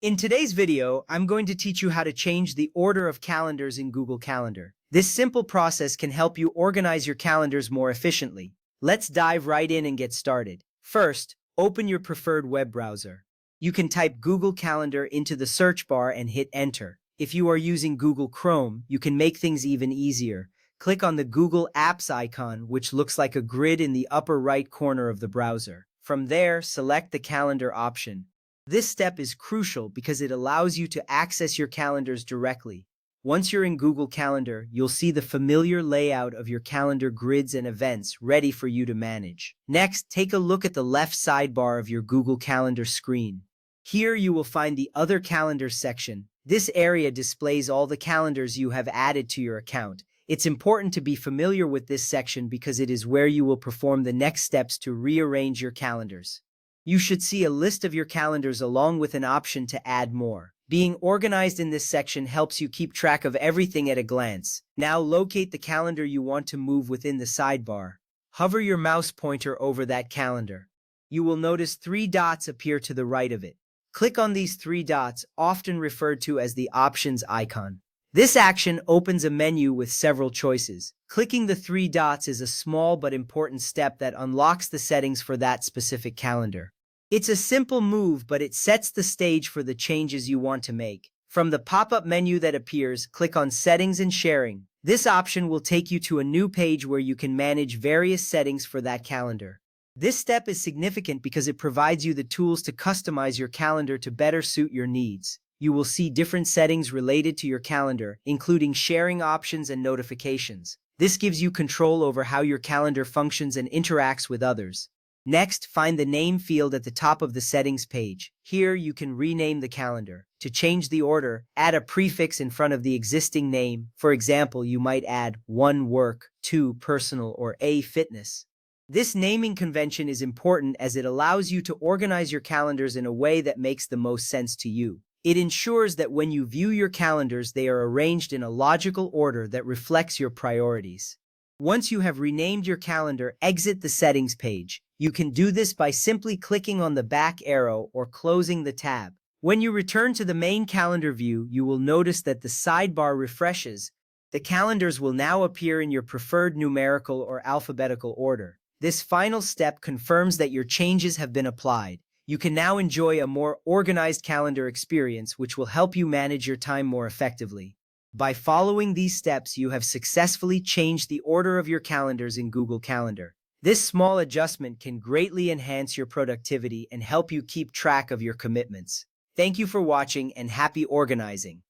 In today's video, I'm going to teach you how to change the order of calendars in Google Calendar. This simple process can help you organize your calendars more efficiently. Let's dive right in and get started. First, open your preferred web browser. You can type Google Calendar into the search bar and hit Enter. If you are using Google Chrome, you can make things even easier. Click on the Google Apps icon, which looks like a grid in the upper right corner of the browser. From there, select the Calendar option. This step is crucial because it allows you to access your calendars directly. Once you're in Google Calendar, you'll see the familiar layout of your calendar grids and events ready for you to manage. Next, take a look at the left sidebar of your Google Calendar screen. Here you will find the Other Calendars section. This area displays all the calendars you have added to your account. It's important to be familiar with this section because it is where you will perform the next steps to rearrange your calendars. You should see a list of your calendars along with an option to add more. Being organized in this section helps you keep track of everything at a glance. Now locate the calendar you want to move within the sidebar. Hover your mouse pointer over that calendar. You will notice 3 dots appear to the right of it. Click on these 3 dots, often referred to as the options icon. This action opens a menu with several choices. Clicking the 3 dots is a small but important step that unlocks the settings for that specific calendar. It's a simple move, but it sets the stage for the changes you want to make. From the pop-up menu that appears, click on Settings and Sharing. This option will take you to a new page where you can manage various settings for that calendar. This step is significant because it provides you the tools to customize your calendar to better suit your needs. You will see different settings related to your calendar, including sharing options and notifications. This gives you control over how your calendar functions and interacts with others. Next, find the name field at the top of the settings page. Here, you can rename the calendar. To change the order, add a prefix in front of the existing name. For example, you might add 1 work, 2 personal, or A fitness. This naming convention is important as it allows you to organize your calendars in a way that makes the most sense to you. It ensures that when you view your calendars, they are arranged in a logical order that reflects your priorities. Once you have renamed your calendar, exit the settings page. You can do this by simply clicking on the back arrow or closing the tab. When you return to the main calendar view, you will notice that the sidebar refreshes. The calendars will now appear in your preferred numerical or alphabetical order. This final step confirms that your changes have been applied. You can now enjoy a more organized calendar experience, which will help you manage your time more effectively. By following these steps, you have successfully changed the order of your calendars in Google Calendar. This small adjustment can greatly enhance your productivity and help you keep track of your commitments. Thank you for watching and happy organizing.